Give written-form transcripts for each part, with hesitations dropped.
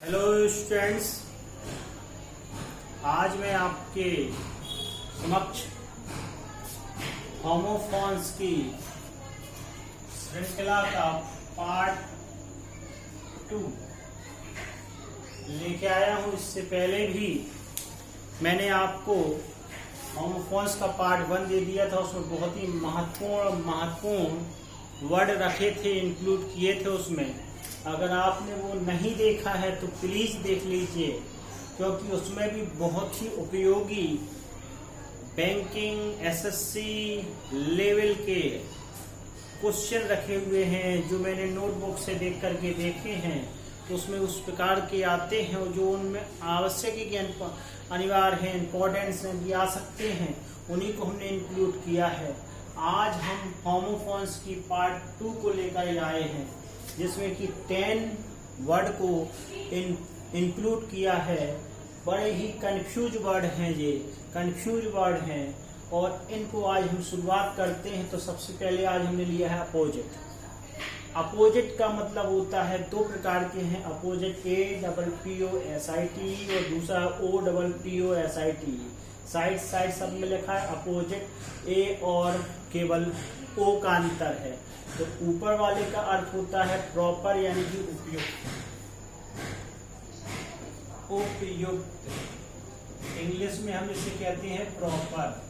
Hello students, आज मैं आपके समक्ष होमोफोन्स की श्रृंखला का पार्ट 2 लेके आया हूं। इससे पहले भी मैंने आपको होमोफोन्स का पार्ट 1 दे दिया था। उसमें बहुत ही महत्वपूर्ण वर्ड रखे थे, इंक्लूड किए थे उसमें। अगर आपने वो नहीं देखा है तो प्लीज देख लीजिए, क्योंकि उसमें भी बहुत ही उपयोगी बैंकिंग एसएससी लेवल के क्वेश्चन रखे हुए हैं, जो मैंने नोटबुक से देख करके देखे हैं। तो उसमें उस प्रकार के आते हैं जो उनमें आवश्यक अनिवार्य है, इम्पोर्टेंस भी आ सकते हैं, उन्हीं को हमने इंक्लूड किया है। आज हम होमोफोन्स की पार्ट 2 को लेकर आए हैं, जिसमें कि 10 वर्ड को इंक्लूड किया है। बड़े ही कंफ्यूज वर्ड हैं, ये कंफ्यूज वर्ड हैं, और इनको आज हम शुरुआत करते हैं। तो सबसे पहले आज हमने लिया है अपोजिट। अपोजिट का मतलब होता है, दो प्रकार के हैं अपोजिट, APPOSIT और दूसरा OPPOSIT। साइड साइड सब में लिखा है अपोजिट, ए और केवल ओ का अंतर है। तो ऊपर वाले का अर्थ होता है प्रॉपर, यानी कि उपयुक्त। उपयुक्त इंग्लिश में हम इसे कहते हैं प्रॉपर,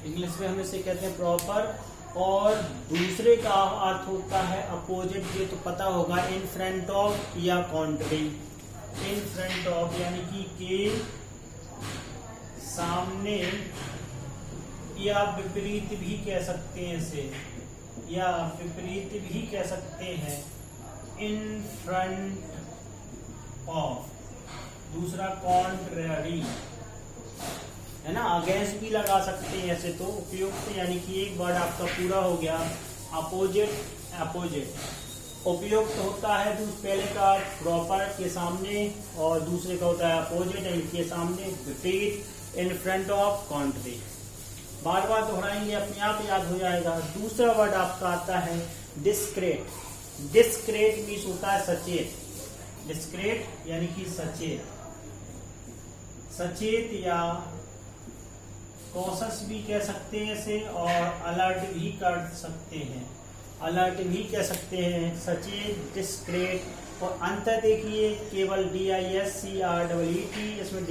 इंग्लिश में हम इसे कहते हैं प्रॉपर। और दूसरे का अर्थ होता है अपोजिट, ये तो पता होगा, इन फ्रंट ऑफ या कॉन्ट्री। इन फ्रंट ऑफ यानी कि के सामने, या विपरीत भी कह सकते हैं इसे, या विपरीत भी कह सकते हैं। इन फ्रंट ऑफ, दूसरा कॉन्ट्ररी है ना, अगेंस्ट भी लगा सकते हैं ऐसे। तो उपयुक्त यानी कि एक वर्ड आपका पूरा हो गया। अपोजिट, अपोजिट उपयुक्त होता है। पहले का प्रॉपर के सामने, और दूसरे का होता है अपोजिट इनके सामने, विपरीत, इन फ्रंट ऑफ, कॉन्ट्री। बार बार दोहराएंगे, अपने आप याद हो जाएगा। दूसरा वर्ड आपका आता है डिस्क्रेट। डिस्क्रेट मीन्स होता है सचेत। डिस्क्रेट यानी कि सचेत, सचेत या कॉशस भी कह सकते हैं इसे, और अलर्ट भी कर सकते हैं, अलर्ट भी कह सकते हैं। सचेत, डिस्क्रेट। और अंतर देखिए, केवल DISCREET, इसमें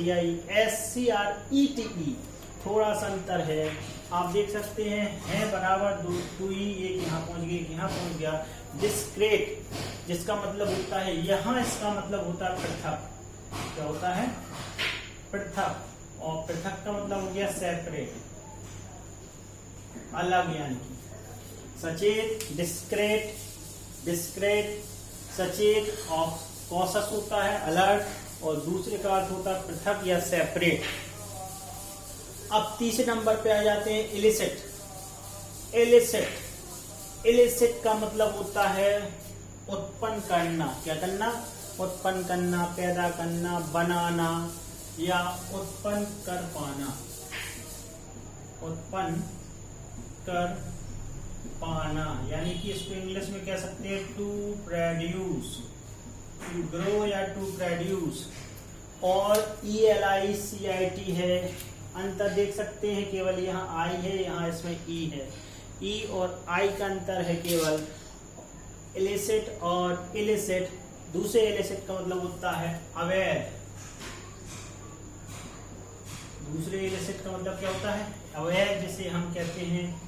DISCRETE, थोड़ा सा अंतर है। आप देख सकते हैं बराबर दो ही, एक यहाँ पहुंच गया, यहाँ पहुंच गया। डिस्क्रेट जिसका मतलब होता है यहाँ, इसका मतलब होता है पृथक। क्या होता है? पृथक। और पृथक का मतलब हो गया सेपरेट, अलग। यानी कि सचेत, डिस्क्रेट, डिस्क्रेट, सचेत, और कॉशस होता है अलर्ट, और दूसरे का अर्थ होता है पृथक या सेपरेट। अब तीसरे नंबर पे आ जाते हैं इलिसिट। इलिसिट, इलिसिट का मतलब होता है उत्पन्न करना। क्या करना? उत्पन्न करना, पैदा करना, बनाना, या उत्पन्न कर पाना। उत्पन्न कर पाना यानी कि इसको इंग्लिश में कह सकते हैं टू प्रोड्यूस, टू ग्रो या टू प्रोड्यूस। और ELICIT है। अंतर देख सकते हैं, केवल यहाँ I है, यहाँ इसमें E है। E और I का अंतर है केवल। इलिसिट और इलिसिट, दूसरे इलिसिट का मतलब होता है अवैध। दूसरे इलिसिट का मतलब क्या होता है? अवैध, जिसे हम कहते हैं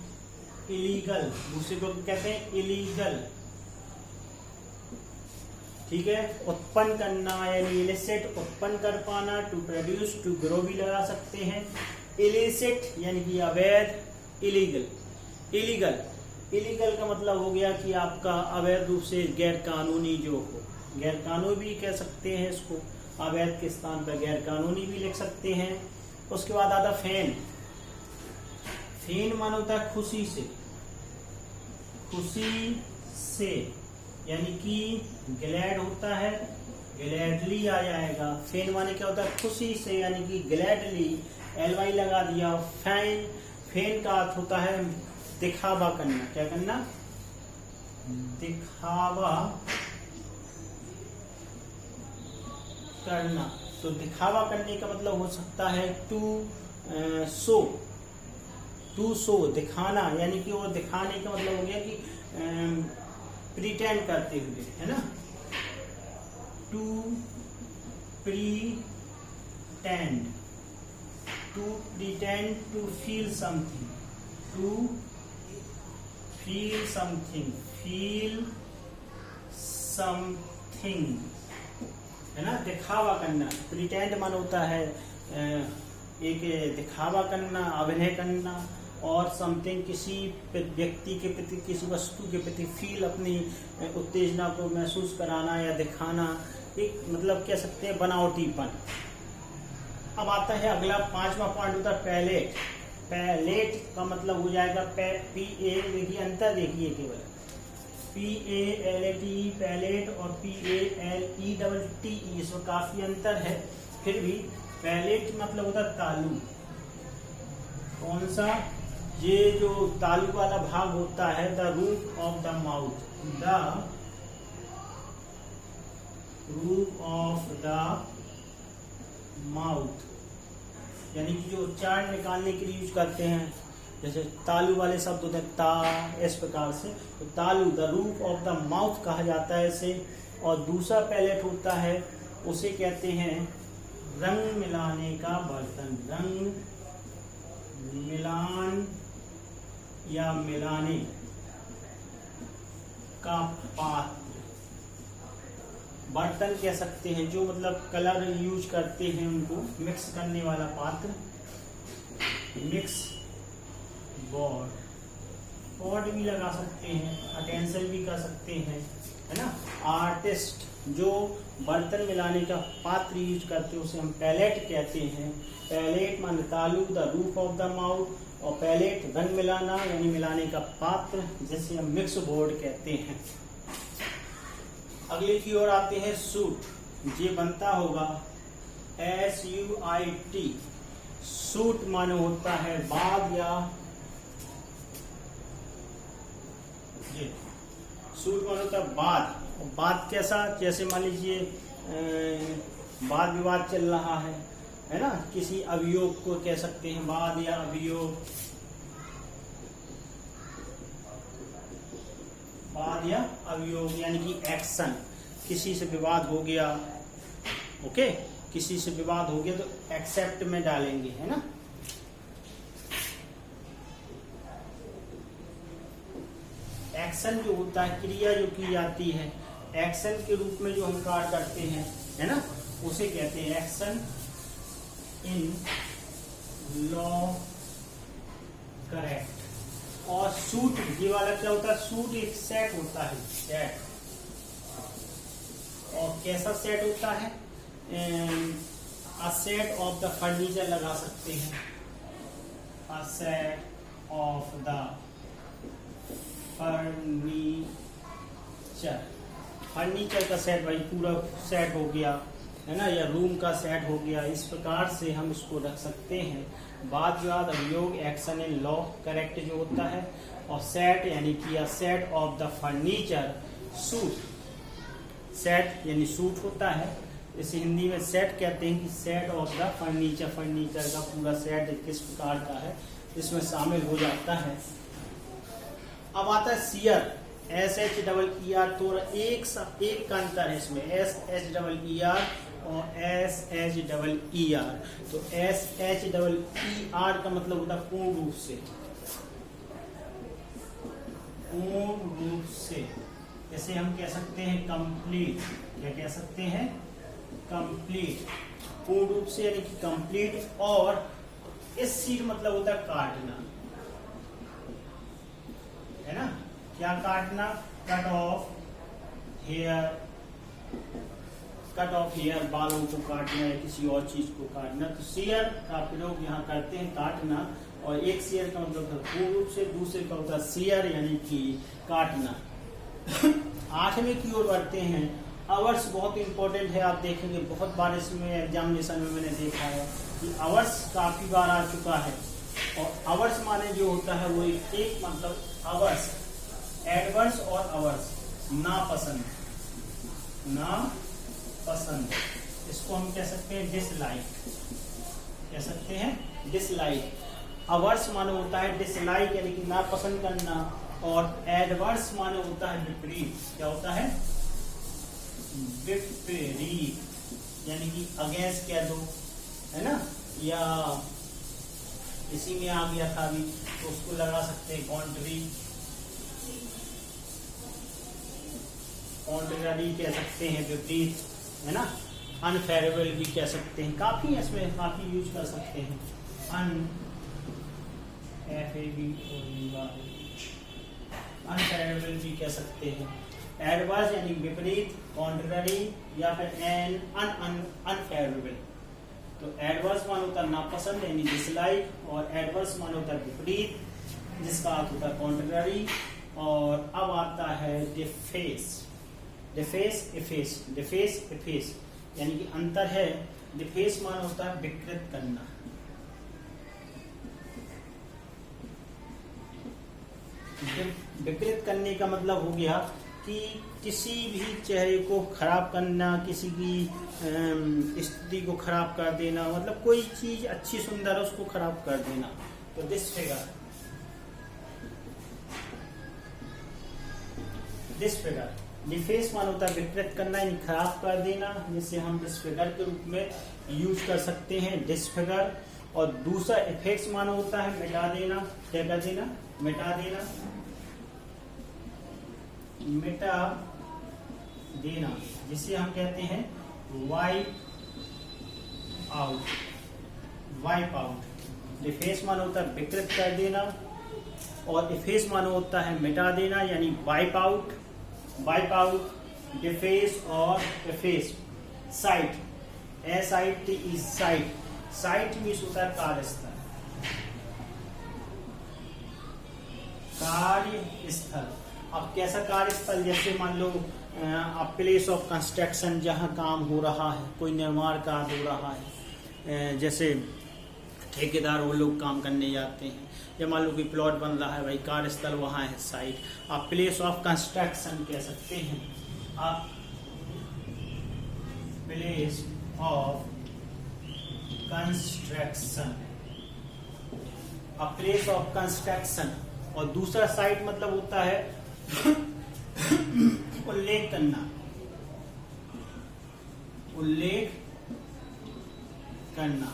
इलीगल। दूसरे को कहते हैं इलीगल, ठीक है। उत्पन्न करना यानी इलिसिट, उत्पन्न कर पाना। टू प्रोड्यूस, टू ग्रो भी लगा सकते हैं। इलिसिट यानी कि अवैध, इलीगल। इलीगल, इलीगल का मतलब हो गया कि आपका अवैध रूप से गैर कानूनी जो हो, गैर कानूनी भी कह सकते हैं इसको। अवैध के स्थान पर गैर कानूनी भी लिख सकते हैं। उसके बाद आता फैन। फैन माना होता है खुशी से, खुशी से, यानी कि ग्लैड होता है, ग्लैडली आ जाएगा। फैन माने क्या होता है? खुशी से, यानी कि ग्लैडली, LY लगा दिया। फैन, फैन का अर्थ होता है दिखावा करना। क्या करना? दिखावा करना, तो दिखावा करने का मतलब हो सकता है टू शो, टू शो दिखाना, यानी कि वो दिखाने का मतलब हो गया कि प्रिटेंड करते हुए, है ना, to pretend, to pretend to feel something, to feel something, feel something, है ना, दिखावा करना। प्रिटेंड मन होता है एक दिखावा करना, अभिनय करना, और समथिंग किसी व्यक्ति के प्रति, किसी वस्तु के प्रति फील, अपनी उत्तेजना को महसूस कराना या दिखाना, एक मतलब कह सकते हैं बनावटीपन। अब आता है अगला 5वां पॉइंट होता है पैलेट। पैलेट का मतलब हो जाएगा PA, देखिए अंतर देखिए केवल PALATE पैलेट और PALETTE, इसमें काफी अंतर है। फिर भी पैलेट मतलब होता है तालू। कौन सा? ये जो तालू वाला भाग होता है, the roof of the mouth, the roof of the mouth, यानी कि जो उच्चारण निकालने के लिए यूज करते हैं, जैसे तालू वाले शब्द होते हैं ता, इस प्रकार से, तो तालू the roof of the mouth कहा जाता है इसे। और दूसरा पैलेट होता है, उसे कहते हैं रंग मिलाने का बर्तन, रंग मिलान या मिलाने का पात्र, बर्तन कह सकते हैं, जो मतलब कलर यूज करते हैं उनको मिक्स करने वाला पात्र, मिक्स बोर्ड, बोर्ड भी लगा सकते हैं, अटेंसिल भी कर सकते हैं, है ना। आर्टिस्ट जो बर्तन मिलाने का पात्र यूज करते हैं उसे हम पैलेट कहते हैं। पैलेट मान तालू, the roof of the mouth, और पैलेट रंग मिलाना यानी मिलाने का पात्र, जिसे हम मिक्स बोर्ड कहते हैं। अगले की ओर आते हैं सूट। ये बनता होगा SUIT। सूट माने होता है बाद, या ये सूट माने होता है बाद। बात कैसा? जैसे मान लीजिए वाद विवाद चल रहा है ना, किसी अभियोग को कह सकते हैं वाद या अभियोग, वाद या अभियोग यानी कि एक्शन। किसी से विवाद हो गया, ओके, किसी से विवाद हो गया तो एक्सेप्ट में डालेंगे, है ना। एक्शन जो होता है, क्रिया जो की जाती है, एक्शन के रूप में जो हम कार्य करते हैं, है ना, उसे कहते हैं एक्शन इन लॉ करेक्ट। और सूट, ये वाला क्या होता है? सूट एक सेट होता है, सेट। और कैसा सेट होता है? A set of the furniture लगा सकते हैं, a set of the furniture. Furniture का सेट, भाई पूरा सेट हो गया, है ना, या रूम का सेट हो गया। इस प्रकार से हम इसको रख सकते हैं। वाद विवाद, अभियोग, एक्शन इन लॉ करेक्ट जो होता है, और सेट यानी कि set of the furniture, suit. Set यानी सूट होता है, इसे हिंदी में सेट कहते हैं कि set of the furniture, furniture का पूरा सेट किस प्रकार का है इसमें शामिल हो जाता है। अब आता है सियर, SHER। तो एक का अंतर है इसमें, SHER और SHER। तो SHER का मतलब होता है पूर्ण रूप से, पूर्ण रूप से। जैसे हम कह सकते हैं कंप्लीट, क्या कह सकते हैं? कंप्लीट, पूर्ण रूप से यानी कि कंप्लीट। और इस सीट मतलब होता है काटना, है ना। क्या काटना? Cut off hair, cut off hair, बालों को काटना या किसी और चीज को काटना। तो शेयर का प्रयोग यहाँ करते हैं काटना, और एक शेयर का मतलब पूर्ण रूप से, दूसरे का होता है शेयर यानी कि काटना। 8वें की ओर बढ़ते हैं। आवर्स बहुत इंपॉर्टेंट है, आप देखेंगे बहुत बार इसमें एग्जामिनेशन में मैंने देखा है कि आवर्स काफी बार आ चुका है। और आवर्स माने जो होता है वो एक मतलब आवर्स, एडवर्स और आवर्स, ना पसंद, ना पसंद। इसको हम कह सकते हैं डिसलाइक, कह सकते हैं डिसलाइक। अवर्स माने होता है डिसलाइक यानी कि नापसंद करना, और एडवर्स माने होता है विपरीत। क्या होता है? विपरीत, यानी कि अगेंस्ट कह दो, है ना, या इसी में आ गया था अभी तो उसको लगा सकते हैं कॉन्ट्री, कॉन्ट्ररी कह सकते हैं विपरीत, है ना। अनफेवरेबल भी कह सकते हैं, काफी इसमें काफी यूज कर सकते हैं। अनफेवरेबल भी कह सकते हैं। एडवर्स यानी विपरीत, कॉन्ट्ररी या फिर अनफेवरेबल। तो एडवर्स मान होता है नापसंद यानी डिसलाइक, और एडवर्स मान होता है विपरीत जिसका अर्थ होता है कॉन्ट्ररी। और अब आता है deface, deface efface, deface efface यानी कि अंतर है। डिफेस मान होता है विकृत करना, विकृत करने का मतलब हो गया कि किसी भी चेहरे को खराब करना, किसी की स्थिति को खराब कर देना, मतलब कोई चीज अच्छी सुंदर है उसको खराब कर देना। तो डिसफिगर, डिसफिगर, डिफेस मान होता है विकृत करना यानी खराब कर देना, जिसे हम डिसफिगर के रूप में यूज कर सकते हैं, डिसफिगर। और दूसरा इफेक्ट्स मान होता है मिटा देना। क्या कर देना? मिटा देना, मिटा देना, जिसे हम कहते हैं wipe out, wipe out. Deface मान होता है विकृत कर देना, और इफेस मान होता है मिटा देना यानी wipe out, wipe out, deface और efface. Site, SIT, site, site means होता है कार्यस्थल, कार्यस्थल। अब कैसा कार्यस्थल? जैसे मान लो आप प्लेस ऑफ कंस्ट्रक्शन, जहाँ काम हो रहा है, कोई निर्माण कार्य हो रहा है, जैसे ठेकेदार वो लोग काम करने जाते हैं, या मान लो कोई प्लॉट बन रहा है, भाई कार्यस्थल वहाँ है साइट। आप प्लेस ऑफ कंस्ट्रक्शन कह सकते हैं, आप प्लेस ऑफ कंस्ट्रक्शन, अब प्लेस ऑफ कंस्ट्रक्शन। और दूसरा साइट मतलब होता है उल्लेख करना, उल्लेख करना।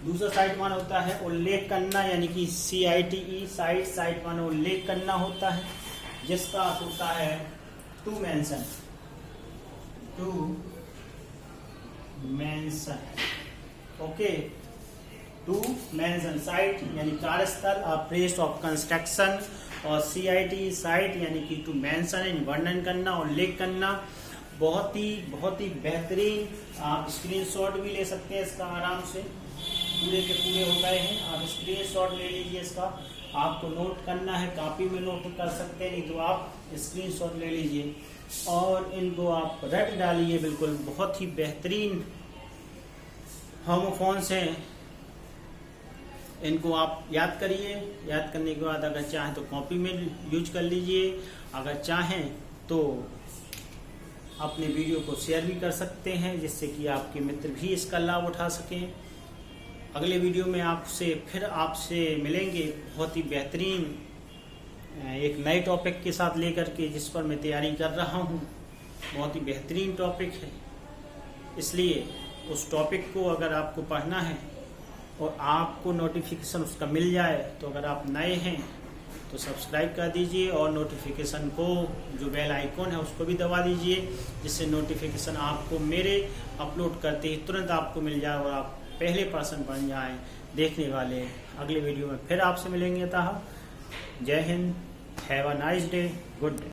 दूसरा साइट मान होता है उल्लेख करना यानी कि CITE, साइट, साइट मान उल्लेख करना होता है, जिसका अर्थ होता है to mention, to mention. Okay, to mention, site यानी कार्यस्थल, प्लेस ऑफ कंस्ट्रक्शन, और CITE साइट यानी कि टू मेंशन यानी वर्णन करना, उल्लेख करना। बहुत ही बेहतरीन। आप स्क्रीनशॉट भी ले सकते हैं इसका आराम से, पूरे के पूरे हो गए हैं। आप स्क्रीनशॉट ले लीजिए इसका, आपको नोट करना है कॉपी में नोट कर सकते हैं, नहीं तो आप स्क्रीनशॉट ले लीजिए और इनको आप रट डालिए। बिल्कुल बहुत ही बेहतरीन होमोफोन्स हैं, इनको आप याद करिए। याद करने के बाद अगर चाहें तो कॉपी में यूज कर लीजिए, अगर चाहें तो अपने वीडियो को शेयर भी कर सकते हैं, जिससे कि आपके मित्र भी इसका लाभ उठा सकें। अगले वीडियो में आपसे मिलेंगे बहुत ही बेहतरीन एक नए टॉपिक के साथ लेकर के, जिस पर मैं तैयारी कर रहा हूँ। बहुत ही बेहतरीन टॉपिक है, इसलिए उस टॉपिक को अगर आपको पढ़ना है और आपको नोटिफिकेशन उसका मिल जाए, तो अगर आप नए हैं तो सब्सक्राइब कर दीजिए और नोटिफिकेशन को, जो बेल आइकॉन है उसको भी दबा दीजिए, जिससे नोटिफिकेशन आपको मेरे अपलोड करते ही तुरंत आपको मिल जाए और आप पहले पर्सन बन जाएं देखने वाले। अगले वीडियो में फिर आपसे मिलेंगे। जय Hind, have a nice day, good day.